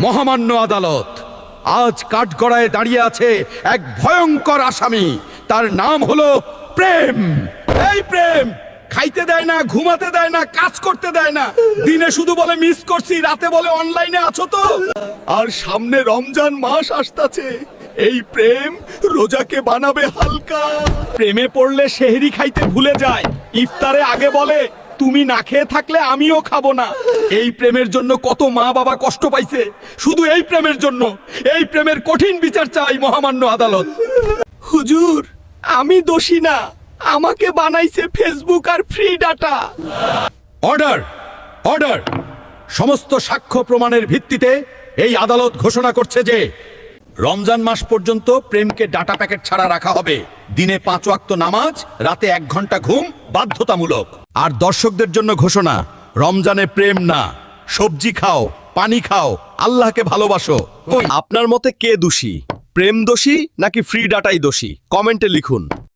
মহামান্য আদালত, আজ কাঠগড়ায় দাঁড়িয়ে আছে এক ভয়ঙ্কর আসামি। তার নাম হলো প্রেম। এই প্রেম খাইতে দেয় না, ঘুমাতে দেয় না, কাজ করতে দেয় না। দিনে শুধু বলে মিস করছি, রাতে বলে অনলাইনে আছো তো। আর সামনে রমজান মাস আসতাছে, এই প্রেম রোজাকে বানাবে হালকা। প্রেমে পড়লে সেহরি খাইতে ভুলে যায়, ইফতারে আগে বলে তুমি না খেয়ে থাকলে আমিও খাবো না। এই প্রেমের জন্য কত মা বাবা কষ্ট পাইছে, শুধু এই প্রেমের জন্য। এই প্রেমের কঠিন বিচার চাই মহামান্য আদালত। হুজুর, আমি দোষী না, আমাকে বানাইছে ফেসবুক আর ফ্রি ডাটা। Order, order. সমস্ত সাক্ষ্য প্রমাণের ভিত্তিতে এই আদালত ঘোষণা করছে যে রমজান মাস পর্যন্ত প্রেমকে ডাটা প্যাকেট ছাড়া রাখা হবে। দিনে 5 ওয়াক্ত নামাজ, রাতে 1 ঘন্টা ঘুম বাধ্যতামূলক। আর দর্শকদের জন্য ঘোষণা, রমজানে প্রেম না, সবজি খাও, পানি খাও, আল্লাহকে ভালোবাসো। আপনার মতে কে দোষী, প্রেম দোষী নাকি ফ্রি ডাটাই দোষী? কমেন্টে লিখুন।